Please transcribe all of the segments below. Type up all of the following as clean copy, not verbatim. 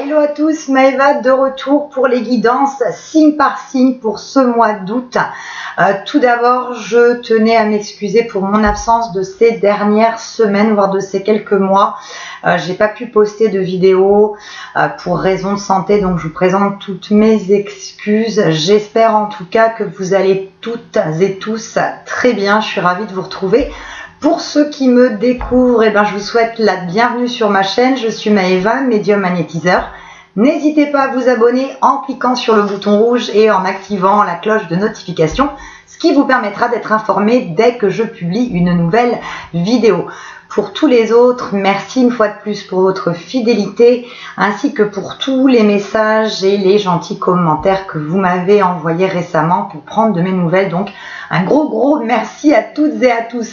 Hello à tous, Maëva de retour pour les guidances signe par signe pour ce mois d'août. Tout d'abord, je tenais à m'excuser pour mon absence de ces dernières semaines, voire de ces quelques mois. J'ai pas pu poster de vidéo pour raison de santé, donc je vous présente toutes mes excuses. J'espère en tout cas que vous allez toutes et tous très bien. Je suis ravie de vous retrouver. Pour ceux qui me découvrent, je vous souhaite la bienvenue sur ma chaîne. Je suis Maëva, médium magnétiseur. N'hésitez pas à vous abonner en cliquant sur le bouton rouge et en activant la cloche de notification, ce qui vous permettra d'être informé dès que je publie une nouvelle vidéo. Pour tous les autres, merci une fois de plus pour votre fidélité, ainsi que pour tous les messages et les gentils commentaires que vous m'avez envoyés récemment pour prendre de mes nouvelles. Donc, un gros merci à toutes et à tous.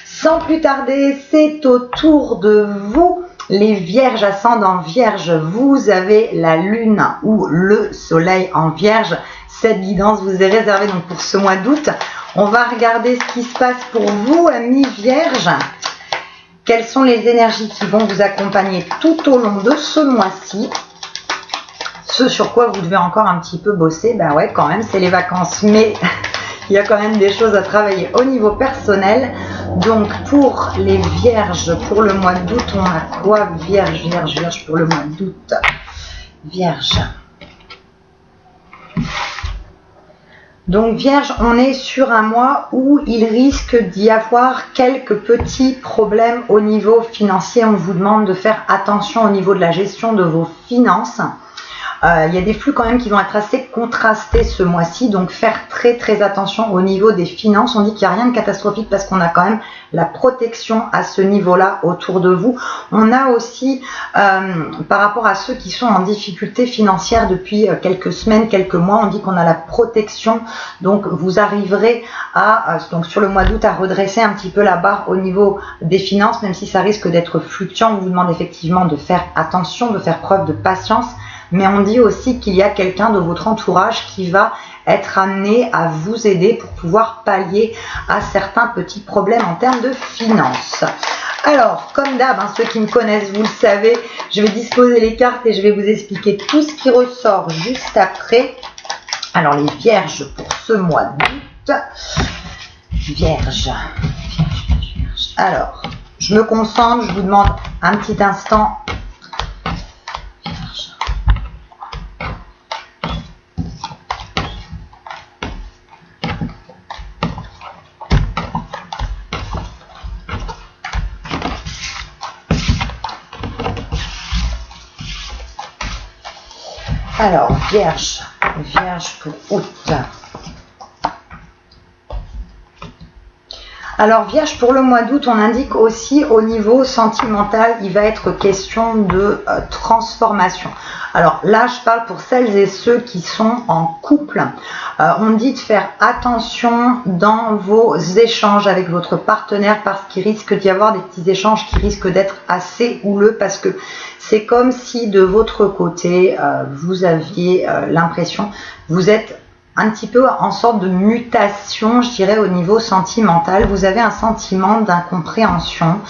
Sans plus tarder, c'est au tour de vous, les vierges ascendant vierge. Vous avez la lune ou le soleil en vierge. Cette guidance vous est réservée donc pour ce mois d'août. On va regarder ce qui se passe pour vous, amis vierges. Quelles sont les énergies qui vont vous accompagner tout au long de ce mois-ci? Ce sur quoi vous devez encore un petit peu bosser, ben ouais, quand même, c'est les vacances, mais il y a quand même des choses à travailler au niveau personnel. Donc pour les vierges, pour le mois d'août, on a quoi? Vierge pour le mois d'août. Vierge. Donc vierge, on est sur un mois où il risque d'y avoir quelques petits problèmes au niveau financier. On vous demande de faire attention au niveau de la gestion de vos finances. Il y a des flux quand même qui vont être assez contrastés ce mois-ci, donc faire très attention au niveau des finances. On dit qu'il n'y a rien de catastrophique parce qu'on a quand même la protection à ce niveau-là autour de vous. On a aussi, par rapport à ceux qui sont en difficulté financière depuis quelques semaines, quelques mois, on dit qu'on a la protection. Donc vous arriverez à, donc sur le mois d'août, à redresser un petit peu la barre au niveau des finances, même si ça risque d'être fluctuant. On vous demande effectivement de faire attention, de faire preuve de patience. Mais on dit aussi qu'il y a quelqu'un de votre entourage qui va être amené à vous aider pour pouvoir pallier à certains petits problèmes en termes de finances. Alors, comme d'hab, ceux qui me connaissent, vous le savez, je vais disposer les cartes et je vais vous expliquer tout ce qui ressort juste après. Alors, les vierges pour ce mois d'août. Vierge. Alors, je me concentre, je vous demande un petit instant. Alors, vierge pour août. Alors, vierge pour le mois d'août, on indique aussi au niveau sentimental, il va être question de transformation. Alors là, je parle pour celles et ceux qui sont en couple. On dit de faire attention dans vos échanges avec votre partenaire parce qu'il risque d'y avoir des petits échanges qui risquent d'être assez houleux parce que c'est comme si de votre côté, vous aviez l'impression, vous êtes un petit peu en sorte de mutation, je dirais, au niveau sentimental. Vous avez un sentiment d'incompréhension.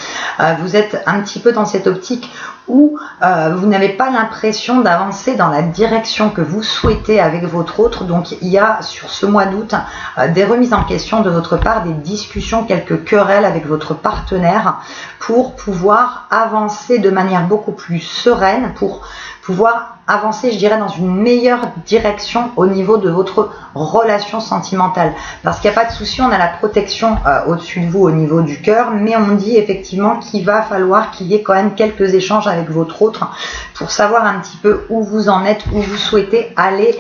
Vous êtes un petit peu dans cette optique où vous n'avez pas l'impression d'avancer dans la direction que vous souhaitez avec votre autre. Donc il y a sur ce mois d'août des remises en question de votre part, des discussions, quelques querelles avec votre partenaire pour pouvoir avancer de manière beaucoup plus sereine, pour pouvoir avancer, je dirais, dans une meilleure direction au niveau de votre relation sentimentale. Parce qu'il n'y a pas de souci, on a la protection au-dessus de vous au niveau du cœur, mais on dit effectivement qu'il va falloir qu'il y ait quand même quelques échanges avec votre autre pour savoir un petit peu où vous en êtes, où vous souhaitez aller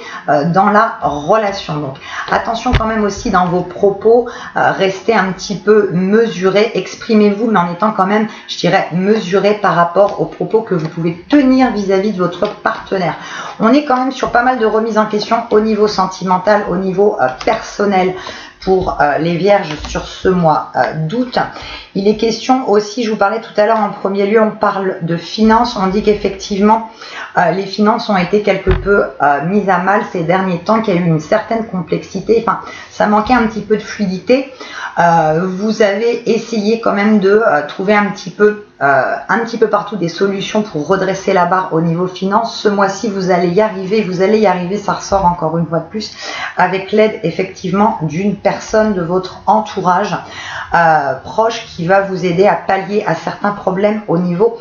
dans la relation. Donc attention quand même aussi dans vos propos, restez un petit peu mesuré, exprimez-vous, mais en étant quand même, je dirais, mesuré par rapport aux propos que vous pouvez tenir vis-à-vis de votre partenaire. On est quand même sur pas mal de remises en question au niveau sentimental, au niveau personnel pour les vierges sur ce mois d'août. Il est question aussi, je vous parlais tout à l'heure en premier lieu, on parle de finances. On dit qu'effectivement les finances ont été quelque peu mises à mal ces derniers temps, qu'il y a eu une certaine complexité, enfin ça manquait un petit peu de fluidité. Vous avez essayé quand même de trouver un petit peu un petit peu partout des solutions pour redresser la barre au niveau finance. Ce mois-ci, vous allez y arriver, ça ressort encore une fois de plus, avec l'aide effectivement d'une personne de votre entourage proche qui va vous aider à pallier à certains problèmes au niveau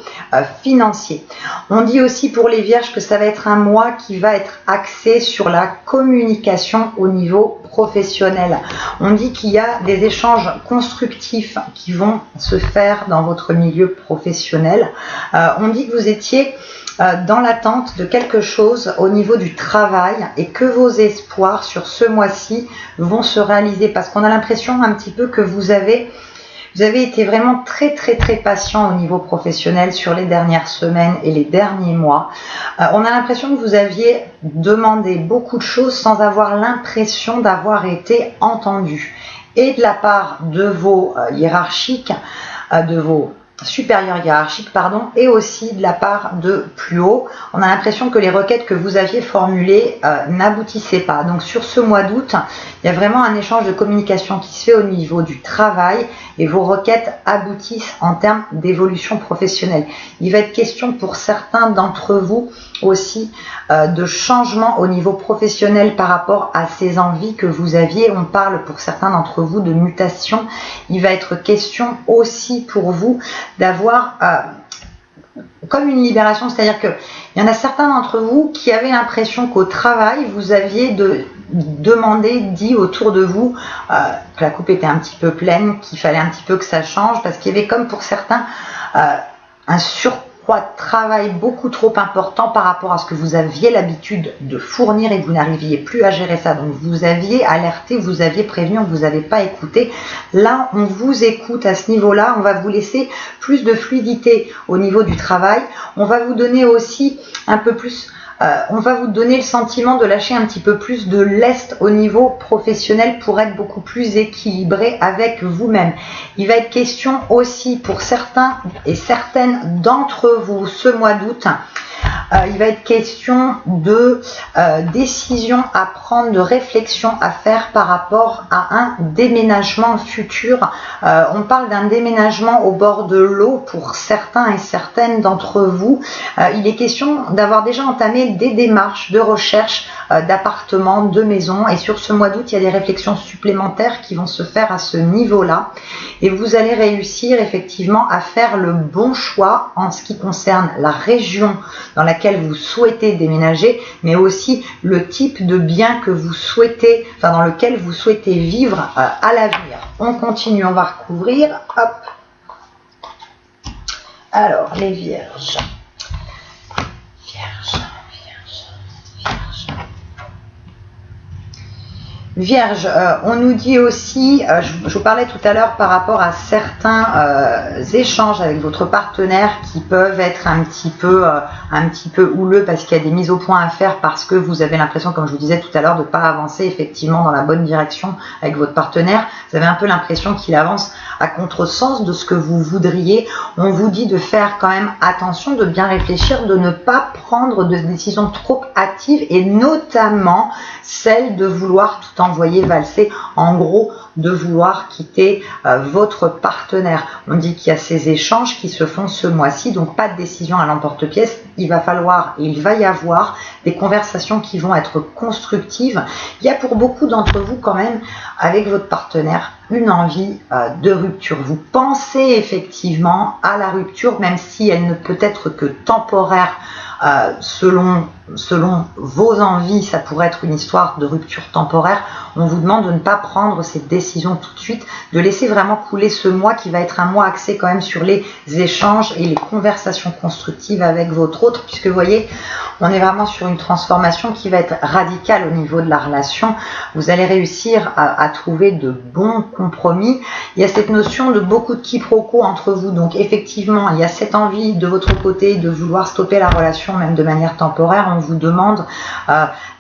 financier. On dit aussi pour les vierges que ça va être un mois qui va être axé sur la communication au niveau professionnel. On dit qu'il y a des échanges constructifs qui vont se faire dans votre milieu professionnel. On dit que vous étiez dans l'attente de quelque chose au niveau du travail et que vos espoirs sur ce mois-ci vont se réaliser, parce qu'on a l'impression un petit peu que vous avez été vraiment très patient au niveau professionnel sur les dernières semaines et les derniers mois. On a l'impression que vous aviez demandé beaucoup de choses sans avoir l'impression d'avoir été entendu. Et de la part de vos hiérarchiques, de vos supérieurs hiérarchiques, et aussi de la part de plus haut, on a l'impression que les requêtes que vous aviez formulées n'aboutissaient pas. Donc sur ce mois d'août, il y a vraiment un échange de communication qui se fait au niveau du travail et vos requêtes aboutissent en termes d'évolution professionnelle. Il va être question pour certains d'entre vous aussi de changement au niveau professionnel par rapport à ces envies que vous aviez. On parle pour certains d'entre vous de mutation. Il va être question aussi pour vous d'avoir comme une libération, c'est-à-dire qu'il y en a certains d'entre vous qui avaient l'impression qu'au travail, vous aviez dit autour de vous que la coupe était un petit peu pleine, qu'il fallait un petit peu que ça change, parce qu'il y avait comme pour certains un surpoids de travail beaucoup trop important par rapport à ce que vous aviez l'habitude de fournir et que vous n'arriviez plus à gérer ça. Donc vous aviez alerté, vous aviez prévenu, vous n'avez pas écouté. Là, on vous écoute à ce niveau-là. On va vous laisser plus de fluidité au niveau du travail. On va vous donner aussi un peu plus... on va vous donner le sentiment de lâcher un petit peu plus de lest au niveau professionnel pour être beaucoup plus équilibré avec vous-même. Il va être question aussi pour certains et certaines d'entre vous ce mois d'août. Il va être question de décisions à prendre, de réflexions à faire par rapport à un déménagement futur. On parle d'un déménagement au bord de l'eau pour certains et certaines d'entre vous. Il est question d'avoir déjà entamé des démarches de recherche d'appartements, de maisons. Et sur ce mois d'août, il y a des réflexions supplémentaires qui vont se faire à ce niveau-là. Et vous allez réussir effectivement à faire le bon choix en ce qui concerne la région dans laquelle vous souhaitez déménager, mais aussi le type de bien que vous souhaitez, dans lequel vous souhaitez vivre à l'avenir. On continue, on va recouvrir. Hop. Alors, les vierges. Vierge, on nous dit aussi, je vous parlais tout à l'heure par rapport à certains échanges avec votre partenaire qui peuvent être un petit peu houleux parce qu'il y a des mises au point à faire, parce que vous avez l'impression, comme je vous disais tout à l'heure, de ne pas avancer effectivement dans la bonne direction avec votre partenaire. Vous avez un peu l'impression qu'il avance à contresens de ce que vous voudriez. On vous dit de faire quand même attention, de bien réfléchir, de ne pas prendre de décisions trop hâtives et notamment celle de vouloir tout envoyer valser, en gros de vouloir quitter votre partenaire. On dit qu'il y a ces échanges qui se font ce mois-ci, donc pas de décision à l'emporte-pièce. Il va y avoir des conversations qui vont être constructives. Il y a pour beaucoup d'entre vous quand même, avec votre partenaire, une envie de rupture. Vous pensez effectivement à la rupture, même si elle ne peut être que temporaire. Selon vos envies, ça pourrait être une histoire de rupture temporaire. On vous demande de ne pas prendre cette décision tout de suite, de laisser vraiment couler ce mois qui va être un mois axé quand même sur les échanges et les conversations constructives avec votre autre, puisque vous voyez, on est vraiment sur une transformation qui va être radicale au niveau de la relation. Vous allez réussir à trouver de bons compromis. Il y a cette notion de beaucoup de quiproquos entre vous, donc effectivement, il y a cette envie de votre côté de vouloir stopper la relation, même de manière temporaire. On vous demande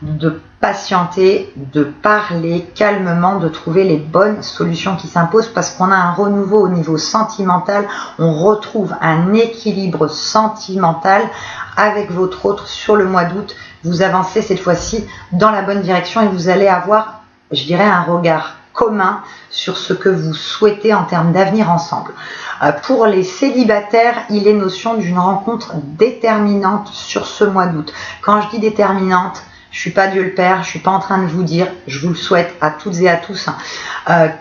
de patienter, de parler calmement, de trouver les bonnes solutions qui s'imposent, parce qu'on a un renouveau au niveau sentimental. On retrouve un équilibre sentimental avec votre autre sur le mois d'août. Vous avancez cette fois-ci dans la bonne direction et vous allez avoir, je dirais, un regard commun sur ce que vous souhaitez en termes d'avenir ensemble. Pour les célibataires, il est notion d'une rencontre déterminante sur ce mois d'août. Quand je dis déterminante, je suis pas Dieu le Père, je suis pas en train de vous dire, je vous le souhaite à toutes et à tous,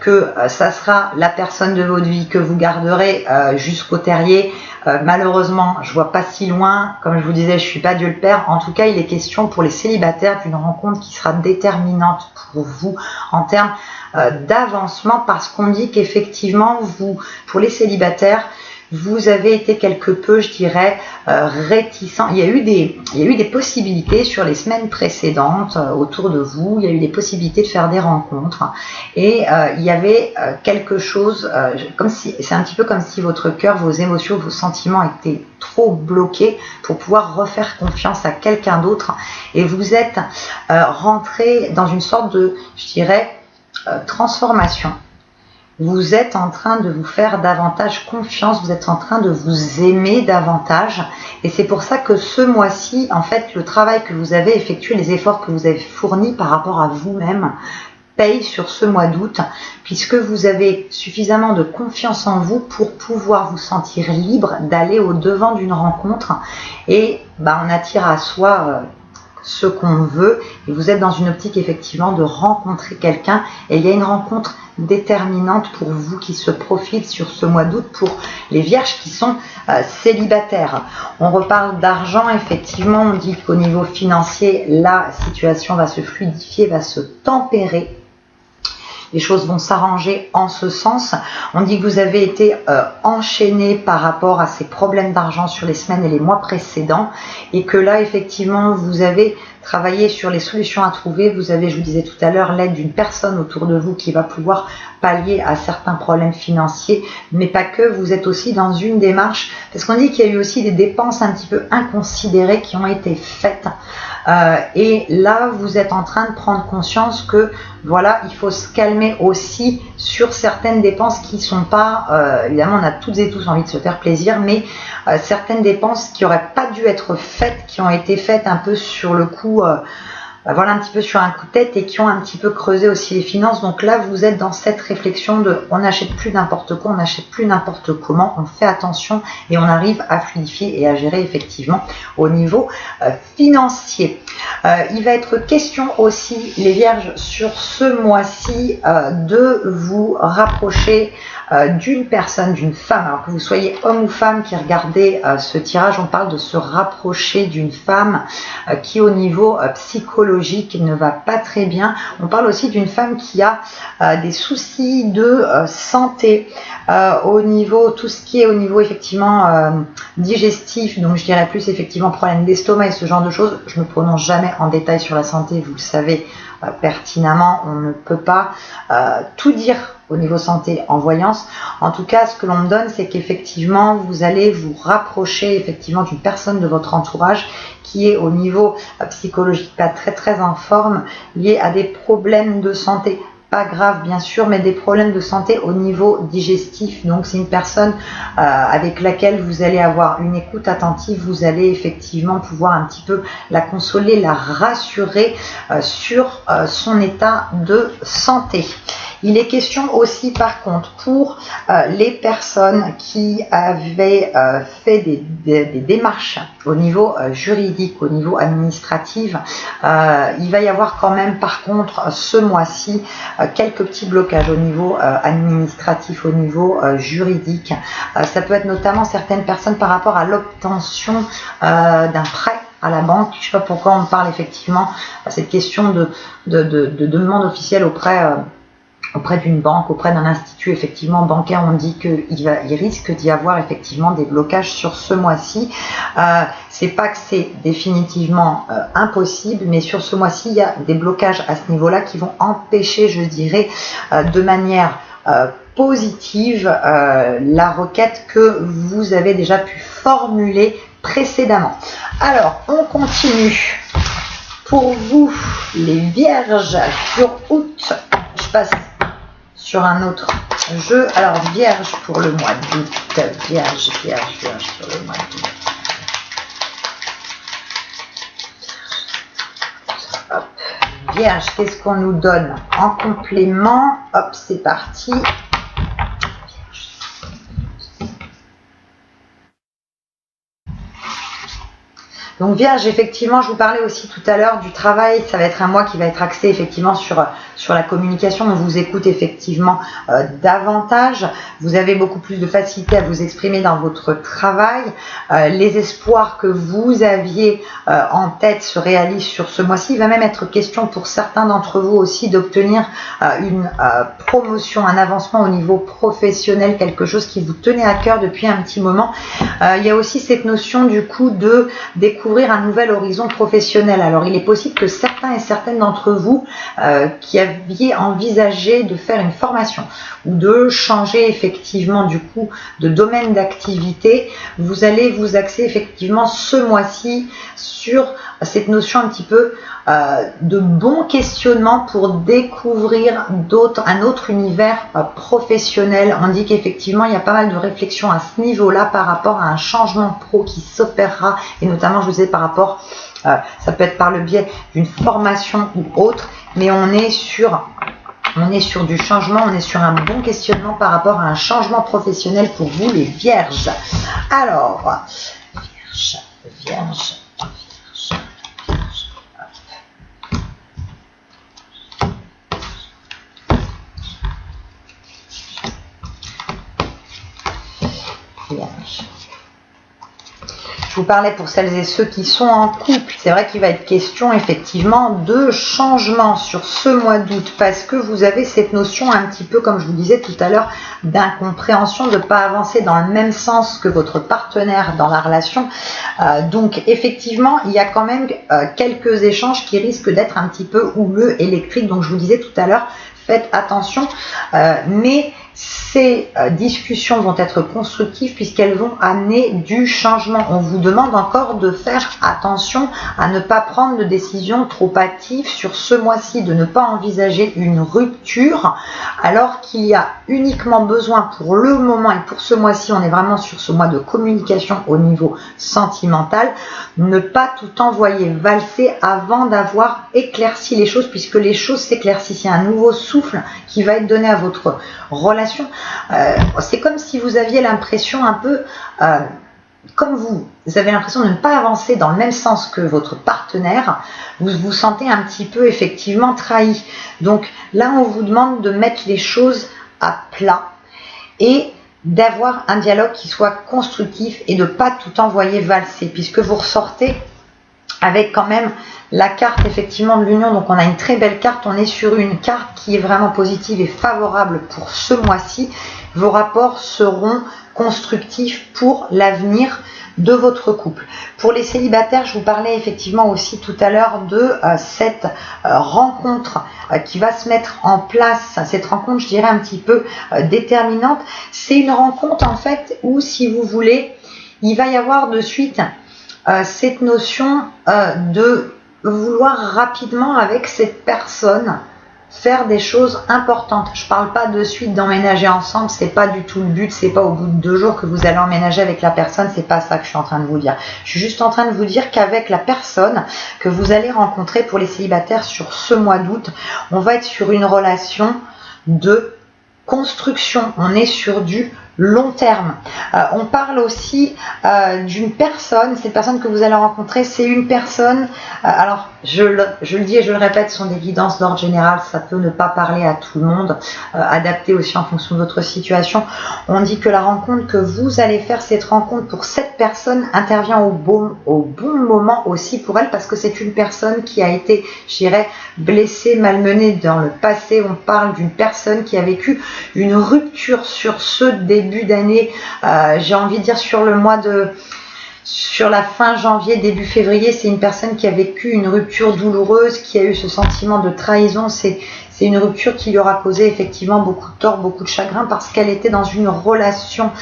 que ça sera la personne de votre vie que vous garderez jusqu'au terrier. Malheureusement, je vois pas si loin, comme je vous disais, je suis pas Dieu le Père. En tout cas, il est question pour les célibataires d'une rencontre qui sera déterminante pour vous en termes d'avancement, parce qu'on dit qu'effectivement, vous, pour les célibataires, vous avez été quelque peu, je dirais, réticent. Il y a eu des possibilités sur les semaines précédentes autour de vous. Il y a eu des possibilités de faire des rencontres. Et il y avait quelque chose, comme si, c'est un petit peu comme si votre cœur, vos émotions, vos sentiments étaient trop bloqués pour pouvoir refaire confiance à quelqu'un d'autre. Et vous êtes rentré dans une sorte de, je dirais, transformation. Vous êtes en train de vous faire davantage confiance, vous êtes en train de vous aimer davantage, et c'est pour ça que ce mois-ci, en fait, le travail que vous avez effectué, les efforts que vous avez fournis par rapport à vous-même, paye sur ce mois d'août, puisque vous avez suffisamment de confiance en vous pour pouvoir vous sentir libre d'aller au devant d'une rencontre, et on attire à soi ce qu'on veut, et vous êtes dans une optique effectivement de rencontrer quelqu'un, et il y a une rencontre déterminante pour vous qui se profile sur ce mois d'août pour les vierges qui sont célibataires. On reparle d'argent, effectivement, on dit qu'au niveau financier, la situation va se fluidifier, va se tempérer. Les choses vont s'arranger en ce sens. On dit que vous avez été enchaîné par rapport à ces problèmes d'argent sur les semaines et les mois précédents, et que là, effectivement, vous avez travaillé sur les solutions à trouver. Vous avez, je vous disais tout à l'heure, l'aide d'une personne autour de vous qui va pouvoir pallier à certains problèmes financiers, mais pas que. Vous êtes aussi dans une démarche, parce qu'on dit qu'il y a eu aussi des dépenses un petit peu inconsidérées qui ont été faites. Et là, vous êtes en train de prendre conscience que voilà, il faut se calmer aussi sur certaines dépenses qui sont pas, évidemment, on a toutes et tous envie de se faire plaisir, mais certaines dépenses qui n'auraient pas dû être faites, qui ont été faites un peu sur le coup, voilà, un petit peu sur un coup de tête, et qui ont un petit peu creusé aussi les finances. Donc là, vous êtes dans cette réflexion de on n'achète plus n'importe quoi, on n'achète plus n'importe comment, on fait attention et on arrive à fluidifier et à gérer effectivement au niveau financier. Il va être question aussi, les vierges, sur ce mois-ci de vous rapprocher d'une personne, d'une femme. Alors que vous soyez homme ou femme qui regardez ce tirage, on parle de se rapprocher d'une femme qui au niveau psychologique ne va pas très bien. On parle aussi d'une femme qui a des soucis de santé au niveau, tout ce qui est au niveau effectivement digestif, donc je dirais plus effectivement problème d'estomac et ce genre de choses. Je ne me prononce jamais en détail sur la santé, vous le savez pertinemment, on ne peut pas tout dire au niveau santé en voyance. En tout cas, ce que l'on me donne, c'est qu'effectivement, vous allez vous rapprocher effectivement d'une personne de votre entourage qui est au niveau psychologique pas très très en forme, lié à des problèmes de santé. Pas grave bien sûr, mais des problèmes de santé au niveau digestif. Donc c'est une personne avec laquelle vous allez avoir une écoute attentive, vous allez effectivement pouvoir un petit peu la consoler, la rassurer sur son état de santé. Il est question aussi par contre pour les personnes qui avaient fait des démarches au niveau juridique, au niveau administratif. Il va y avoir quand même par contre ce mois-ci quelques petits blocages au niveau administratif, au niveau juridique. Ça peut être notamment certaines personnes par rapport à l'obtention d'un prêt à la banque. Je ne sais pas pourquoi on parle effectivement à cette question de demande officielle auprès d'une banque, auprès d'un institut effectivement bancaire. On dit qu'il risque d'y avoir effectivement des blocages sur ce mois-ci. C'est pas que c'est définitivement impossible, mais sur ce mois-ci, il y a des blocages à ce niveau-là qui vont empêcher, je dirais, de manière positive la requête que vous avez déjà pu formuler précédemment. Alors, on continue. Pour vous, les vierges, sur août, je passe sur un autre jeu. Alors, vierge pour le mois d'août. Vierge sur le mois d'août. Hop. Vierge, qu'est-ce qu'on nous donne en complément? Hop, c'est parti. Donc Vierge, effectivement, je vous parlais aussi tout à l'heure du travail. Ça va être un mois qui va être axé effectivement sur la communication. On vous écoute effectivement davantage. Vous avez beaucoup plus de facilité à vous exprimer dans votre travail. Les espoirs que vous aviez en tête se réalisent sur ce mois-ci. Il va même être question pour certains d'entre vous aussi d'obtenir une promotion, un avancement au niveau professionnel, quelque chose qui vous tenait à cœur depuis un petit moment. Il y a aussi cette notion du coup de découvrir un nouvel horizon professionnel. Alors il est possible que certains et certaines d'entre vous qui aviez envisagé de faire une formation ou de changer effectivement du coup de domaine d'activité, vous allez vous axer effectivement ce mois-ci sur cette notion un petit peu de bon questionnement pour découvrir un autre univers professionnel. On dit qu'effectivement il y a pas mal de réflexions à ce niveau-là par rapport à un changement pro qui s'opérera, et notamment je vous disais par rapport, ça peut être par le biais d'une formation ou autre, mais on est sur du changement, on est sur un bon questionnement par rapport à un changement professionnel pour vous les Vierges. Alors, Vierge. Je vous parlais pour celles et ceux qui sont en couple. C'est vrai qu'il va être question effectivement de changement sur ce mois d'août parce que vous avez cette notion un petit peu, comme je vous disais tout à l'heure, d'incompréhension, de ne pas avancer dans le même sens que votre partenaire dans la relation. Donc effectivement, il y a quand même quelques échanges qui risquent d'être un petit peu houleux, électriques. Donc je vous disais tout à l'heure, faites attention, mais ces discussions vont être constructives puisqu'elles vont amener du changement. On vous demande encore de faire attention à ne pas prendre de décisions trop hâtives sur ce mois-ci, de ne pas envisager une rupture alors qu'il y a uniquement besoin pour le moment, et pour ce mois-ci on est vraiment sur ce mois de communication au niveau sentimental, ne pas tout envoyer valser avant d'avoir éclairci les choses, puisque les choses s'éclaircissent. Il y a un nouveau souffle qui va être donné à votre relation. C'est comme si vous aviez l'impression un peu, comme vous avez l'impression de ne pas avancer dans le même sens que votre partenaire, vous vous sentez un petit peu effectivement trahi. Donc là, on vous demande de mettre les choses à plat et d'avoir un dialogue qui soit constructif et de ne pas tout envoyer valser, puisque vous ressortez avec quand même la carte effectivement de l'union. Donc on a une très belle carte, on est sur une carte qui est vraiment positive et favorable pour ce mois-ci. Vos rapports seront constructifs pour l'avenir de votre couple. Pour les célibataires, je vous parlais effectivement aussi tout à l'heure de cette rencontre qui va se mettre en place. Cette rencontre, je dirais, un petit peu déterminante. C'est une rencontre en fait où, si vous voulez, il va y avoir de suite cette notion de vouloir rapidement avec cette personne faire des choses importantes. Je parle pas de suite d'emménager ensemble, c'est pas du tout le but, c'est pas au bout de 2 jours que vous allez emménager avec la personne, c'est pas ça que je suis en train de vous dire. Je suis juste en train de vous dire qu'avec la personne que vous allez rencontrer pour les célibataires sur ce mois d'août, on va être sur une relation de construction, on est sur du long terme. On parle aussi d'une personne, cette personne que vous allez rencontrer, c'est une personne, alors je le dis et je le répète, ce sont des guidances d'ordre général, ça peut ne pas parler à tout le monde, adapté aussi en fonction de votre situation. On dit que la rencontre que vous allez faire, cette rencontre pour cette personne intervient au bon moment aussi pour elle, parce que c'est une personne qui a été, je dirais, blessée, malmenée dans le passé. On parle d'une personne qui a vécu une rupture sur ce début d'année, j'ai envie de dire sur la fin janvier, début février. C'est une personne qui a vécu une rupture douloureuse, qui a eu ce sentiment de trahison. C'est une rupture qui lui aura causé effectivement beaucoup de tort, beaucoup de chagrin, parce qu'elle était dans une relation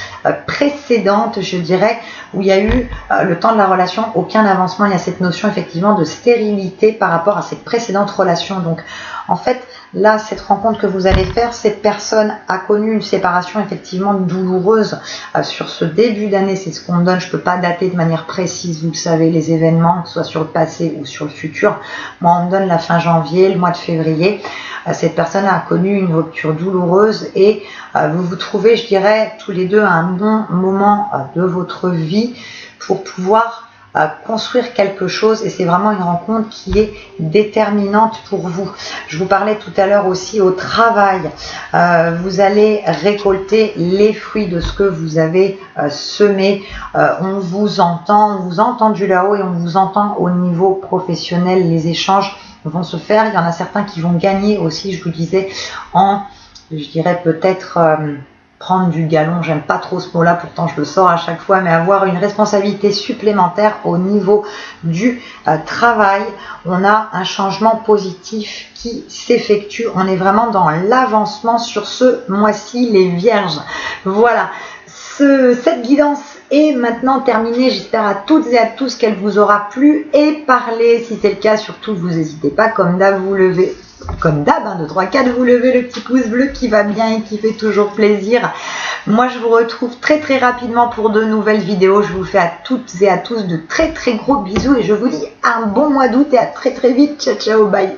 précédente, je dirais, où il y a eu le temps de la relation, aucun avancement. Il y a cette notion effectivement de stérilité par rapport à cette précédente relation. Donc en fait, Là, cette rencontre que vous allez faire, cette personne a connu une séparation effectivement douloureuse sur ce début d'année. C'est ce qu'on me donne. Je ne peux pas dater de manière précise, vous le savez, les événements, que ce soit sur le passé ou sur le futur. Moi, on me donne la fin janvier, le mois de février. Cette personne a connu une rupture douloureuse et vous vous trouvez, je dirais, tous les deux à un bon moment de votre vie pour pouvoir construire quelque chose, et c'est vraiment une rencontre qui est déterminante pour vous. Je vous parlais tout à l'heure aussi au travail. Vous allez récolter les fruits de ce que vous avez semé. On vous entend du là-haut et on vous entend au niveau professionnel. Les échanges vont se faire. Il y en a certains qui vont gagner aussi, je vous disais, en, je dirais peut-être prendre du galon, j'aime pas trop ce mot-là, pourtant je le sors à chaque fois, mais avoir une responsabilité supplémentaire au niveau du travail. On a un changement positif qui s'effectue. On est vraiment dans l'avancement sur ce mois-ci, les vierges. Voilà, cette guidance est maintenant terminée. J'espère à toutes et à tous qu'elle vous aura plu et parlé. Si c'est le cas, surtout, vous n'hésitez pas, comme d'hab, vous levez. Comme d'hab, 1, 2, 3, 4, vous levez le petit pouce bleu qui va bien et qui fait toujours plaisir. Moi, je vous retrouve très très rapidement pour de nouvelles vidéos. Je vous fais à toutes et à tous de très très gros bisous et je vous dis un bon mois d'août et à très très vite. Ciao ciao, bye.